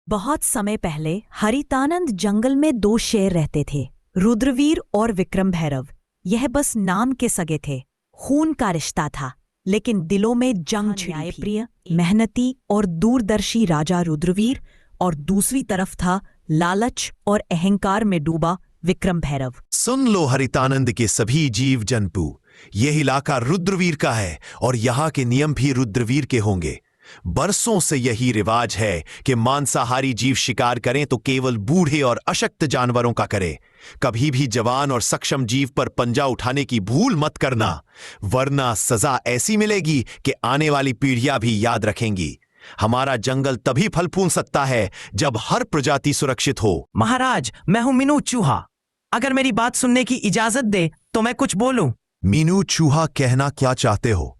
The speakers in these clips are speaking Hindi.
बहुत समय पहले हरितानंद जंगल में दो शेर रहते थे, रुद्रवीर और विक्रम भैरव। यह बस नाम के सगे थे। खून का रिश्ता था, लेकिन दिलों में जंग छिड़ी थी। प्रिय, मेहनती और दूरदर्शी राजा रुद्रवीर और दूसरी तरफ था लालच और अहंकार में डूबा विक्रम भैरव। सुन लो हरितानंद के सभी जीव जंतु, यह इलाका रुद्रवीर का है और यहाँ के नियम भी रुद्रवीर के होंगे। बरसों से यही रिवाज है कि मांसाहारी जीव शिकार करें तो केवल बूढ़े और अशक्त जानवरों का करें। कभी भी जवान और सक्षम जीव पर पंजा उठाने की भूल मत करना, वरना सजा ऐसी मिलेगी कि आने वाली पीढ़ियां भी याद रखेंगी। हमारा जंगल तभी फल फूल सकता है जब हर प्रजाति सुरक्षित हो। महाराज, मैं हूं मीनू चूहा। अगर मेरी बात सुनने की इजाजत दे तो मैं कुछ बोलूं। मीनू चूहा कहना क्या चाहते हो,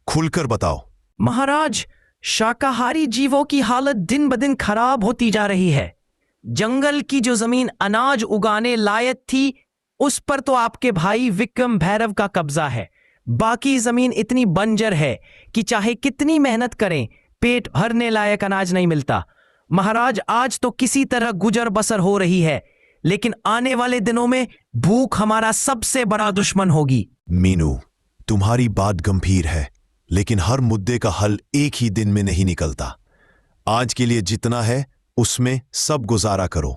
खुलकर बताओ। महाराज, शाकाहारी जीवों की हालत दिन ब दिन खराब होती जा रही है। जंगल की जो जमीन अनाज उगाने लायक थी, उस पर तो आपके भाई विक्रम भैरव का कब्जा है। बाकी जमीन इतनी बंजर है कि चाहे कितनी मेहनत करें, पेट भरने लायक अनाज नहीं मिलता। महाराज, आज तो किसी तरह गुजर बसर हो रही है, लेकिन आने वाले दिनों में भूख हमारा सबसे बड़ा दुश्मन होगी। मीनू, तुम्हारी बात गंभीर है, लेकिन हर मुद्दे का हल एक ही दिन में नहीं निकलता। आज के लिए जितना है उसमें सब गुजारा करो।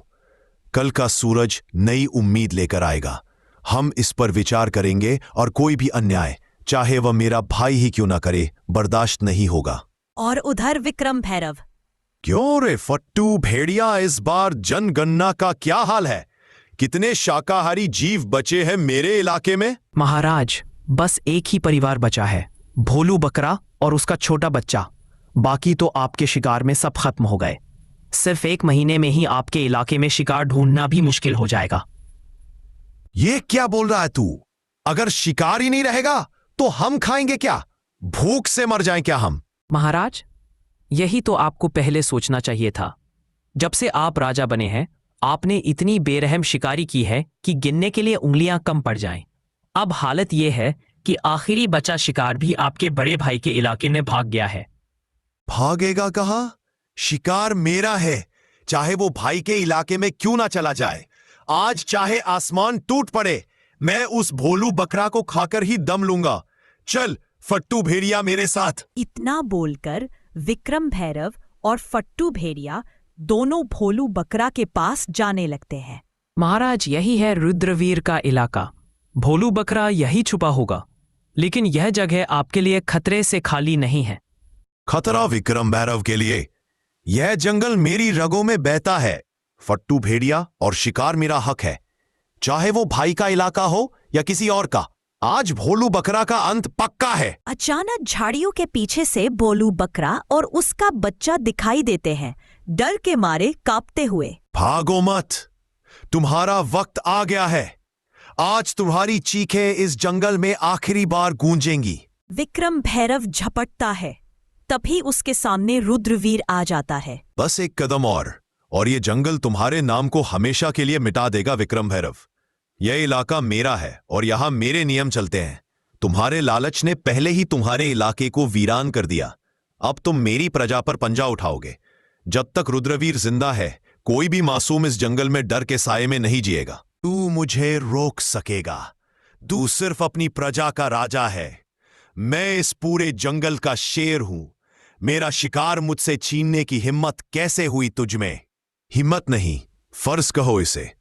कल का सूरज नई उम्मीद लेकर आएगा। हम इस पर विचार करेंगे और कोई भी अन्याय, चाहे वह मेरा भाई ही क्यों ना करे, बर्दाश्त नहीं होगा। और उधर विक्रम भैरव। क्यों रे फट्टू भेड़िया, इस बार जनगणना का क्या हाल है? कितने शाकाहारी जीव बचे हैं मेरे इलाके में? महाराज, बस एक ही परिवार बचा है, भोलू बकरा और उसका छोटा बच्चा। बाकी तो आपके शिकार में सब खत्म हो गए। सिर्फ 1 महीने में ही आपके इलाके में शिकार ढूंढना भी मुश्किल हो जाएगा। ये क्या बोल रहा है तू? अगर शिकार ही नहीं रहेगा तो हम खाएंगे क्या? भूख से मर जाएं क्या हम? महाराज, यही तो आपको पहले सोचना चाहिए था। जब से आप राजा बने हैं, आपने इतनी बेरहम शिकारी की है कि गिनने के लिए उंगलियां कम पड़ जाएं। अब हालत यह है कि आखिरी बचा शिकार भी आपके बड़े भाई के इलाके में भाग गया है। भागेगा कहाँ? शिकार मेरा है, चाहे वो भाई के इलाके में क्यों ना चला जाए। आज चाहे आसमान टूट पड़े, मैं उस भोलू बकरा को खाकर ही दम लूंगा। चल फट्टू भेड़िया मेरे साथ। इतना बोलकर विक्रम भैरव और फट्टू भेड़िया दोनों भोलू बकरा के पास जाने लगते हैं। महाराज, यही है रुद्रवीर का इलाका। भोलू बकरा यही छुपा होगा, लेकिन यह जगह आपके लिए खतरे से खाली नहीं है। खतरा विक्रम भैरव के लिए? यह जंगल मेरी रगों में बहता है। फट्टू भेड़िया और शिकार मेरा हक है, चाहे वो भाई का इलाका हो या किसी और का। आज भोलू बकरा का अंत पक्का है। अचानक झाड़ियों के पीछे से भोलू बकरा और उसका बच्चा दिखाई देते हैं, डर के मारे कांपते हुए। भागो मत, तुम्हारा वक्त आ गया है। आज तुम्हारी चीखें इस जंगल में आखिरी बार गूंजेंगी। विक्रम भैरव झपटता है, तभी उसके सामने रुद्रवीर आ जाता है। बस एक कदम और ये जंगल तुम्हारे नाम को हमेशा के लिए मिटा देगा विक्रम भैरव। यह इलाका मेरा है और यहां मेरे नियम चलते हैं। तुम्हारे लालच ने पहले ही तुम्हारे इलाके को वीरान कर दिया। अब तुम मेरी प्रजा पर पंजा उठाओगे। जब तक रुद्रवीर जिंदा है, कोई भी मासूम इस जंगल में डर के साये में नहीं जिएगा। तू मुझे रोक सकेगा? तू सिर्फ अपनी प्रजा का राजा है। मैं इस पूरे जंगल का शेर हूं। मेरा शिकार मुझसे छीनने की हिम्मत कैसे हुई तुझमें? हिम्मत नहीं, फर्ज कहो इसे।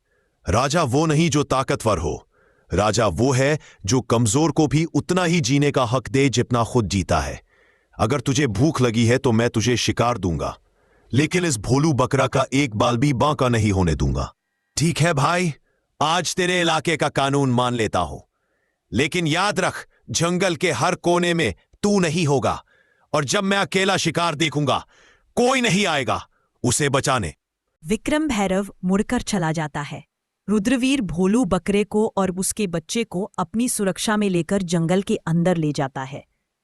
राजा वो नहीं जो ताकतवर हो, राजा वो है जो कमजोर को भी उतना ही जीने का हक दे जितना खुद जीता है। अगर तुझे भूख लगी है तो मैं तुझे शिकार दूंगा, लेकिन इस भोलू बकरा का एक बाल भी बांका नहीं होने दूंगा। ठीक है भाई, आज तेरे इलाके का कानून मान लेता हूं, लेकिन याद रख, जंगल के हर कोने में तू नहीं होगा, और जब मैं अकेला शिकार देखूंगा, कोई नहीं आएगा उसे बचाने। विक्रम भैरव मुड़कर चला जाता है। रुद्रवीर भोलू बकरे को और उसके बच्चे को अपनी सुरक्षा में लेकर जंगल के अंदर ले जाता है।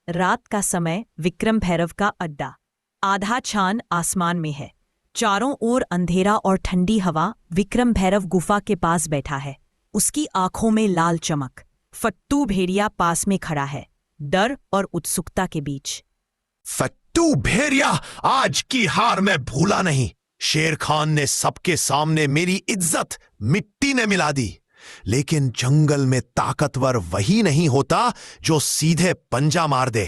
रात का समय, विक्रम भैरव का अड्डा। आधा चांद आसमान में है, चारों ओर अंधेरा और ठंडी हवा। विक्रम भैरव गुफा के पास बैठा है, उसकी आंखों में लाल चमक। फट्टू भेड़िया पास में खड़ा है, डर और उत्सुकता के बीच। फट्टू भेड़िया, आज की हार मैं भूला नहीं। शेर खान ने सबके सामने मेरी इज्जत मिट्टी ने मिला दी। लेकिन जंगल में ताकतवर वही नहीं होता जो सीधे पंजा मार दे।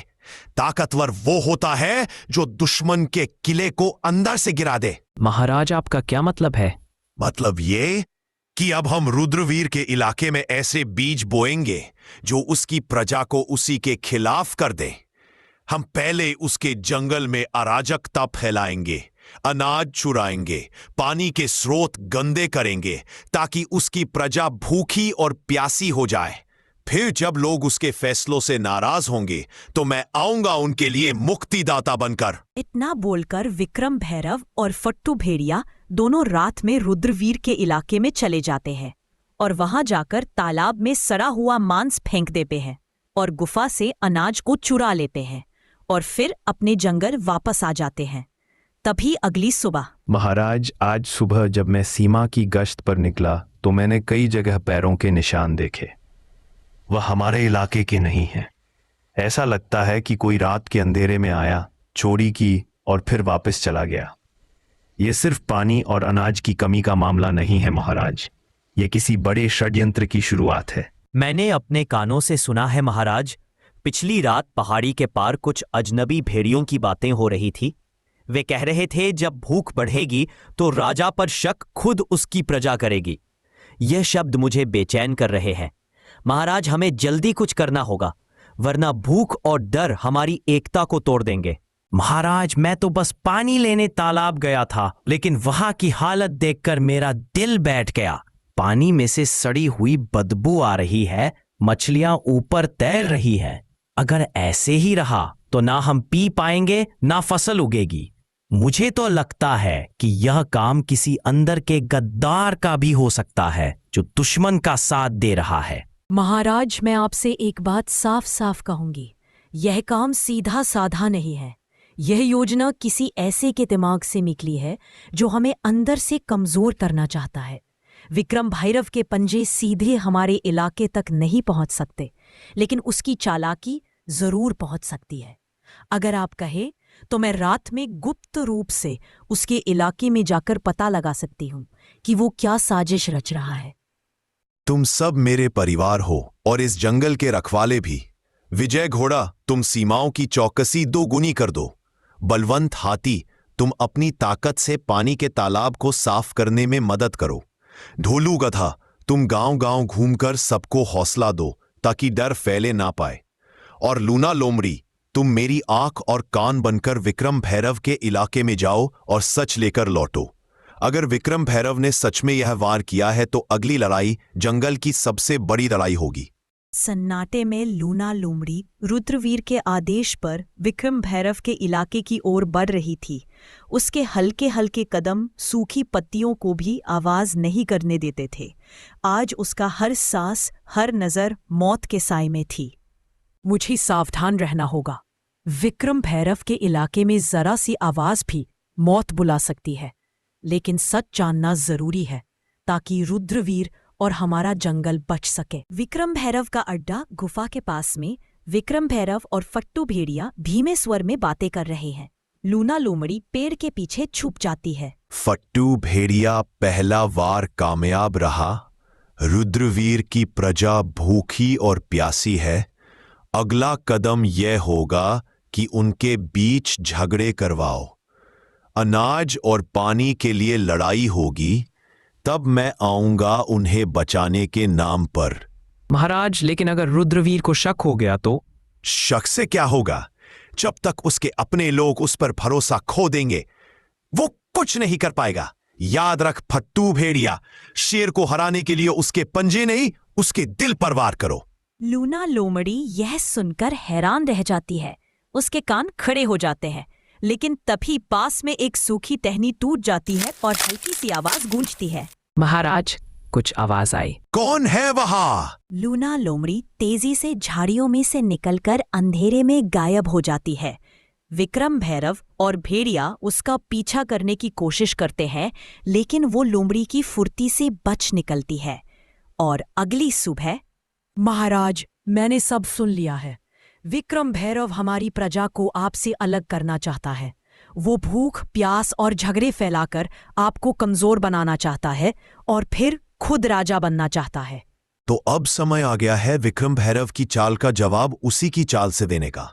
ताकतवर वो होता है जो दुश्मन के किले को अंदर से गिरा दे। महाराज, आपका क्या मतलब है? मतलब ये कि अब हम रुद्रवीर के इलाके में ऐसे बीज बोएंगे जो उसकी प्रजा को उसी के खिलाफ कर दे। हम पहले उसके जंगल में अराजकता फैलाएंगे, अनाज चुराएंगे, पानी के स्रोत गंदे करेंगे ताकि उसकी प्रजा भूखी और प्यासी हो जाए। फिर जब लोग उसके फैसलों से नाराज होंगे तो मैं आऊंगा उनके लिए मुक्तिदाता बनकर। इतना बोलकर विक्रम भैरव और फट्टू भेड़िया दोनों रात में रुद्रवीर के इलाके में चले जाते हैं और वहां जाकर तालाब में सड़ा हुआ मांस फेंक देते हैं और गुफा से अनाज को चुरा लेते हैं और फिर अपने जंगल वापस आ जाते हैं। तभी अगली सुबह। महाराज, आज सुबह जब मैं सीमा की गश्त पर निकला तो मैंने कई जगह पैरों के निशान देखे। वह हमारे इलाके के नहीं हैं। ऐसा लगता है कि कोई रात के अंधेरे में आया, चोरी की और फिर वापस चला गया। यह सिर्फ पानी और अनाज की कमी का मामला नहीं है महाराज, यह किसी बड़े षड्यंत्र की शुरुआत है। मैंने अपने कानों से सुना है महाराज, पिछली रात पहाड़ी के पार कुछ अजनबी भेड़ियों की बातें हो रही थी। वे कह रहे थे जब भूख बढ़ेगी तो राजा पर शक खुद उसकी प्रजा करेगी। यह शब्द मुझे बेचैन कर रहे हैं। महाराज, हमें जल्दी कुछ करना होगा, वरना भूख और डर हमारी एकता को तोड़ देंगे। महाराज, मैं तो बस पानी लेने तालाब गया था, लेकिन वहां की हालत देखकर मेरा दिल बैठ गया। पानी में से सड़ी हुई बदबू आ रही है, मछलियां ऊपर तैर रही है। अगर ऐसे ही रहा तो ना हम पी पाएंगे ना फसल उगेगी। मुझे तो लगता है कि यह काम किसी अंदर के गद्दार का भी हो सकता है जो दुश्मन का साथ दे रहा है। महाराज, मैं आपसे एक बात साफ साफ कहूंगी, यह काम सीधा साधा नहीं है। यह योजना किसी ऐसे के दिमाग से निकली है जो हमें अंदर से कमजोर करना चाहता है। विक्रम भैरव के पंजे सीधे हमारे इलाके तक नहीं पहुंच सकते, लेकिन उसकी चालाकी जरूर पहुंच सकती है। अगर आप कहे तो मैं रात में गुप्त रूप से उसके इलाके में जाकर पता लगा सकती हूं कि वो क्या साजिश रच रहा है। तुम सब मेरे परिवार हो और इस जंगल के रखवाले भी। विजय घोड़ा, तुम सीमाओं की चौकसी दोगुनी कर दो। बलवंत हाथी, तुम अपनी ताकत से पानी के तालाब को साफ करने में मदद करो। ढोलू गधा, तुम गांव-गांव घूमकर सबको हौसला दो ताकि डर फैले ना पाए। और लूना लोमड़ी, तुम मेरी आंख और कान बनकर विक्रम भैरव के इलाके में जाओ और सच लेकर लौटो। अगर विक्रम भैरव ने सच में यह वार किया है तो अगली लड़ाई जंगल की सबसे बड़ी लड़ाई होगी। सन्नाटे में लूना लोमड़ी रुद्रवीर के आदेश पर विक्रम भैरव के इलाके की ओर बढ़ रही थी। उसके हल्के हल्के कदम सूखी पत्तियों को भी आवाज नहीं करने देते थे। आज उसका हर सांस, हर नजर मौत के साए में थी। मुझे सावधान रहना होगा। विक्रम भैरव के इलाके में जरा सी आवाज भी मौत बुला सकती है, लेकिन सच जानना जरूरी है ताकि रुद्रवीर और हमारा जंगल बच सके। विक्रम भैरव का अड्डा गुफा के पास में विक्रम भैरव और फट्टू भेड़िया धीमे स्वर में बातें कर रहे हैं। लूना लोमड़ी पेड़ के पीछे छुप जाती है। फट्टू भेड़िया पहला वार कामयाब रहा। रुद्रवीर की प्रजा भूखी और प्यासी है। अगला कदम यह होगा कि उनके बीच झगड़े करवाओ। अनाज और पानी के लिए लड़ाई होगी, तब मैं आऊंगा उन्हें बचाने के नाम पर। महाराज, लेकिन अगर रुद्रवीर को शक हो गया तो? शक से क्या होगा? जब तक उसके अपने लोग उस पर भरोसा खो देंगे वो कुछ नहीं कर पाएगा। याद रख फट्टू भेड़िया, शेर को हराने के लिए उसके पंजे नहीं, उसके दिल पर वार करो। लूना लोमड़ी यह सुनकर हैरान रह जाती है। उसके कान खड़े हो जाते हैं, लेकिन तभी पास में एक सूखी टहनी टूट जाती है और हल्की सी आवाज गूंजती है। महाराज, कुछ आवाज आई। कौन है वहां? लूना लोमड़ी तेजी से झाड़ियों में से निकलकर अंधेरे में गायब हो जाती है। विक्रम भैरव और भेड़िया उसका पीछा करने की कोशिश करते हैं, लेकिन वो लोमड़ी की फुर्ती से बच निकलती है। और अगली सुबह। महाराज, मैंने सब सुन लिया है। विक्रम भैरव हमारी प्रजा को आपसे अलग करना चाहता है। वो भूख, प्यास और झगड़े फैलाकर आपको कमजोर बनाना चाहता है और फिर खुद राजा बनना चाहता है। तो अब समय आ गया है विक्रम भैरव की चाल का जवाब उसी की चाल से देने का।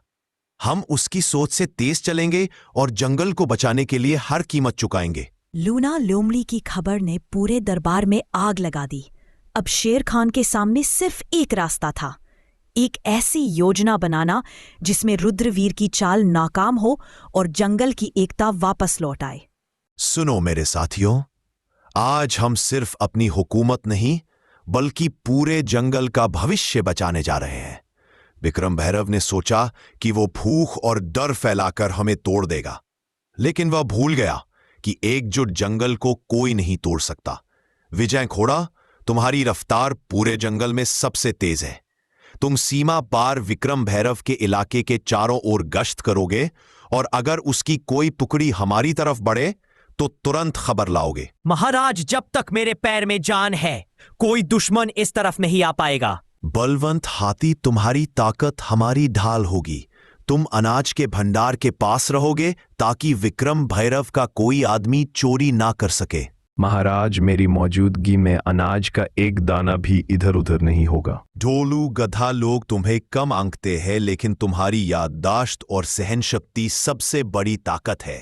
हम उसकी सोच से तेज चलेंगे और जंगल को बचाने के लिए हर कीमत चुकाएंगे। लूना लोमड़ी की खबर ने पूरे दरबार में आग लगा दी। अब शेर खान के सामने सिर्फ एक रास्ता था, एक ऐसी योजना बनाना जिसमें रुद्रवीर की चाल नाकाम हो और जंगल की एकता वापस लौट आए। सुनो मेरे साथियों, आज हम सिर्फ अपनी हुकूमत नहीं बल्कि पूरे जंगल का भविष्य बचाने जा रहे हैं। विक्रम भैरव ने सोचा कि वो भूख और डर फैलाकर हमें तोड़ देगा, लेकिन वह भूल गया कि एकजुट जंगल को कोई नहीं तोड़ सकता। विजय खोड़ा, तुम्हारी रफ्तार पूरे जंगल में सबसे तेज है। तुम सीमा पार विक्रम भैरव के इलाके के चारों ओर गश्त करोगे और अगर उसकी कोई टुकड़ी हमारी तरफ बढ़े तो तुरंत खबर लाओगे। महाराज, जब तक मेरे पैर में जान है कोई दुश्मन इस तरफ नहीं आ पाएगा। बलवंत हाथी, तुम्हारी ताकत हमारी ढाल होगी। तुम अनाज के भंडार के पास रहोगे ताकि विक्रम भैरव का कोई आदमी चोरी ना कर सके। महाराज, मेरी मौजूदगी में अनाज का एक दाना भी इधर उधर नहीं होगा। ढोलू गधा लोग तुम्हें कम आंकते हैं, लेकिन तुम्हारी याददाश्त और सहन शक्ति सबसे बड़ी ताकत है।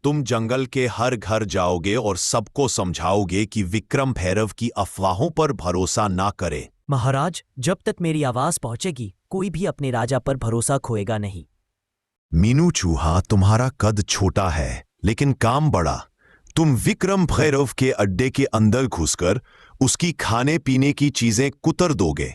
तुम जंगल के हर घर जाओगे और सबको समझाओगे कि विक्रम भैरव की अफवाहों पर भरोसा ना करे। महाराज, जब तक मेरी आवाज पहुंचेगी कोई भी अपने राजा पर भरोसा खोएगा नहीं। मीनू चूहा, तुम्हारा कद छोटा है लेकिन काम बड़ा। तुम विक्रम भैरव के अड्डे के अंदर घुसकर उसकी खाने पीने की चीजें कुतर दोगे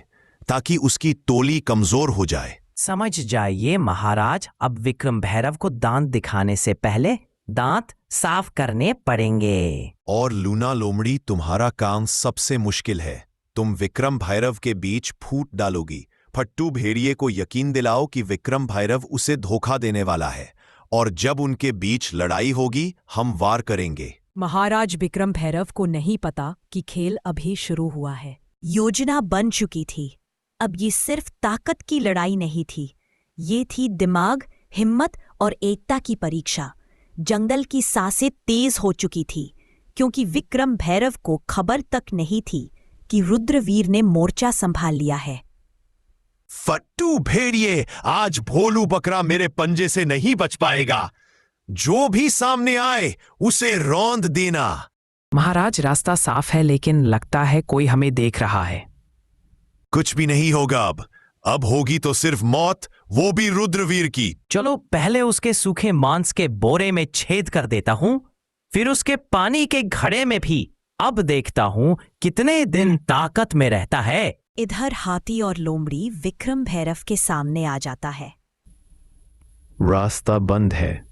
ताकि उसकी टोली कमजोर हो जाए। समझ जाइए महाराज, अब विक्रम भैरव को दांत दिखाने से पहले दांत साफ करने पड़ेंगे। और लूना लोमड़ी, तुम्हारा काम सबसे मुश्किल है। तुम विक्रम भैरव के बीच फूट डालोगी। फट्टू भेड़िए को यकीन दिलाओ कि विक्रम भैरव उसे धोखा देने वाला है और जब उनके बीच लड़ाई होगी हम वार करेंगे। महाराज, विक्रम भैरव को नहीं पता कि खेल अभी शुरू हुआ है। योजना बन चुकी थी। अब ये सिर्फ ताकत की लड़ाई नहीं थी, ये थी दिमाग, हिम्मत और एकता की परीक्षा। जंगल की सांसें तेज हो चुकी थी क्योंकि विक्रम भैरव को खबर तक नहीं थी कि रुद्रवीर ने मोर्चा संभाल लिया है। फट्टू भेड़िए, आज भोलू बकरा मेरे पंजे से नहीं बच पाएगा। जो भी सामने आए उसे रौंद देना। महाराज, रास्ता साफ है लेकिन लगता है कोई हमें देख रहा है। कुछ भी नहीं होगा। अब होगी तो सिर्फ मौत, वो भी रुद्रवीर की। चलो पहले उसके सूखे मांस के बोरे में छेद कर देता हूं, फिर उसके पानी के घड़े में भी। अब देखता हूं कितने दिन ताकत में रहता है। इधर हाथी और लोमड़ी विक्रम भैरव के सामने आ जाता है। रास्ता बंद है।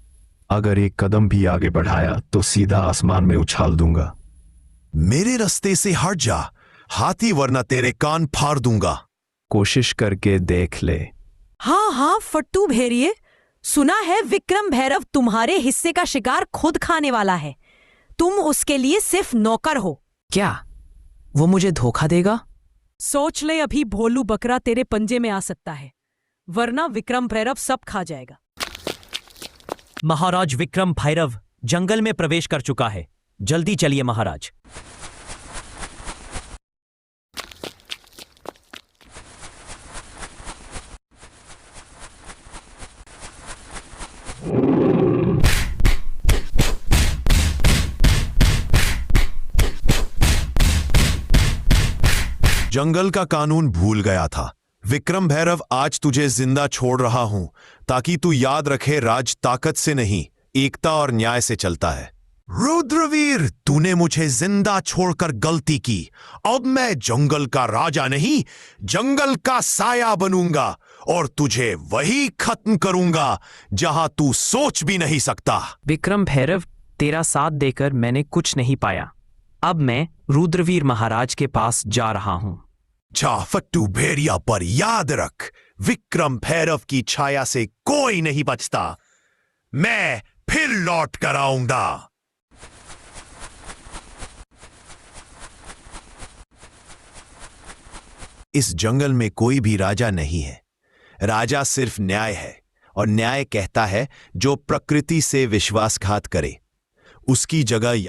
अगर एक कदम भी आगे बढ़ाया तो सीधा आसमान में उछाल दूंगा। मेरे रास्ते से हट जा हाथी, वरना तेरे कान फाड़ दूंगा। कोशिश करके देख ले। हाँ, फट्टू भेड़िए, सुना है विक्रम भैरव तुम्हारे हिस्से का शिकार खुद खाने वाला है। तुम उसके लिए सिर्फ नौकर हो। क्या वो मुझे धोखा देगा? सोच ले, अभी भोलू बकरा तेरे पंजे में आ सकता है, वरना विक्रम भैरव सब खा जाएगा। महाराज, विक्रम भैरव जंगल में प्रवेश कर चुका है। जल्दी चलिए महाराज। जंगल का कानून भूल गया था। विक्रम भैरव, आज तुझे जिंदा छोड़ रहा हूं ताकि तू याद रखे राज ताकत से नहीं, एकता और न्याय से चलता है। रुद्रवीर, तूने मुझे जिंदा छोड़कर गलती की। अब मैं जंगल का राजा नहीं, जंगल का साया बनूंगा और तुझे वही खत्म करूंगा जहां तू सोच भी नहीं सकता। विक्रम भैरव, तेरा साथ देकर मैंने कुछ नहीं पाया। अब मैं रुद्रवीर महाराज के पास जा रहा हूं। जा फट्टू भेड़िया, पर याद रख विक्रम भैरव की छाया से कोई नहीं बचता। मैं फिर लौट कर आऊंगा। इस जंगल में कोई भी राजा नहीं है। राजा सिर्फ न्याय है और न्याय कहता है जो प्रकृति से विश्वासघात करे उसकी जगह